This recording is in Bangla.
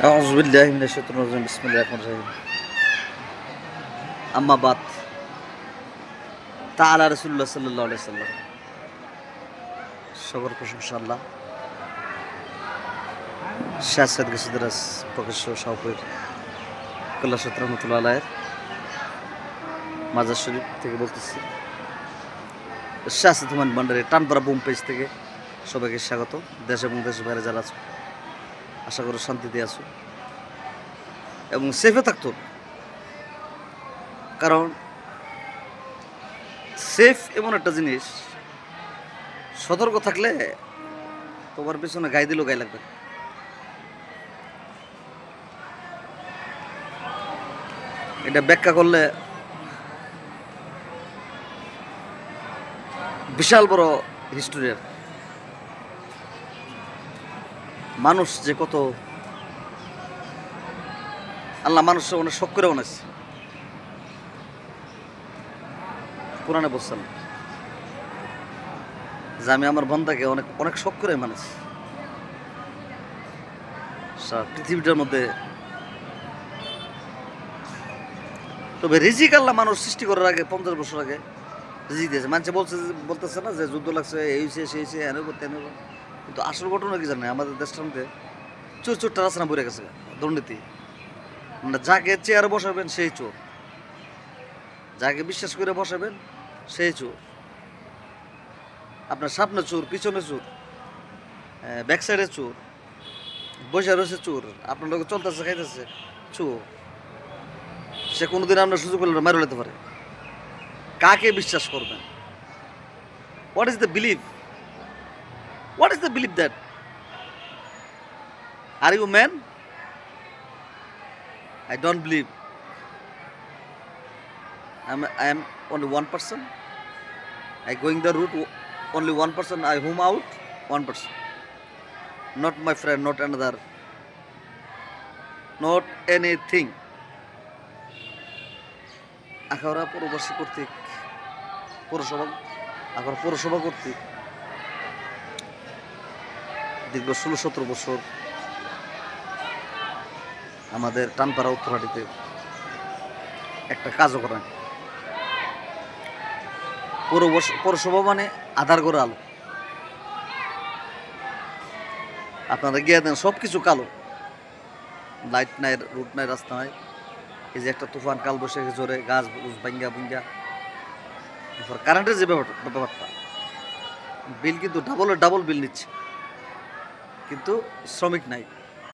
أعوذ بالله من الشيطان الرجيم بسم الله الرحمن الرحيم أما بعد تعالى رسول الله صلى الله عليه وسلم সকল প্রশংসা আল্লাহ শাহ সৈয়দ গিয়াসউদ্দিন প্রকাশ্য শাহপুর কল্লাশত রহমতুল্লাহ আলাইহির মাজার শরীফ থেকে বলতেছি। শাহ সৈয়দ হুমায়ুন ভান্ডারী টানপাড়া বোম পেজ থেকে সবাইকে স্বাগত। দেশ এবং দেশের বাইরে যারা আছো আশা করি শান্তিতে আছো এবং সেফে থাকতো, কারণ সেফ এমন একটা জিনিস, সতর্ক থাকলে তোমার পিছনে গায়ে দিলেও গায়ে লাগবে। এটা ব্যাখ্যা করলে বিশাল বড় হিস্টোরিয়ার মানুষ যে কত আল্লাহ মানুষের অনেক শখ করে বানাইছে। কোরআনে বলছেন যে আমি আমার বান্দাকে অনেক অনেক শখ করে মানেছি। পৃথিবীটার মধ্যে তবে রিজিক আল্লাহ মানুষ সৃষ্টি করার আগে 50 বছর আগে রিজিক দিয়েছে। মানুষ বলতেছে না যে যুদ্ধ লাগছে, এই হয়েছে সেই হয়েছে, এনে করতে এনে, কিন্তু আসল ঘটনা কি জানে, আমাদের দেশটার মধ্যে চোর চোরটা রাস্তা পড়ে গেছে, দুর্নীতি। মানে যাকে চেয়ারে বসাবেন সেই চোর, যাকে বিশ্বাস করে বসাবেন সেই চোর। আপনার সামনে চোর, পিছনে চোর, ব্যাক সাইডে চোর, বসে রয়েছে চোর, আপনার লোক চলতেছে খাইতেছে চোর। সে কোনোদিন আপনার সুযোগ পেলে মেরে নিতে পারে। কাকে বিশ্বাস করবেন? What is the believe? What is the believe that are you man? I don't believe. I am only one person. I going the route only one person. I home out one person. Not my friend, not another, not anything. Akhaura পৌরবাসী কর্তৃক পৌরসভা কর্তৃক দীর্ঘ 16-17 বছর আমাদের টানপাড়া উত্তরহাটিতে একটা কাজও করেন। পৌরসভা মানে আধার করে আলো। আপনারা গিয়ে দেন সব কিছু কালো, লাইট নাই, রুট নাই, রাস্তা নাই। এই যে একটা তুফান কাল বৈশাখী জোরে গাছ ভাঙ্গা ভুঙ্গা, এরপর কারেন্টের যে ব্যাপারটা, বিল কিন্তু ডাবল বিল নিচ্ছে, কিন্তু শ্রমিক নাই।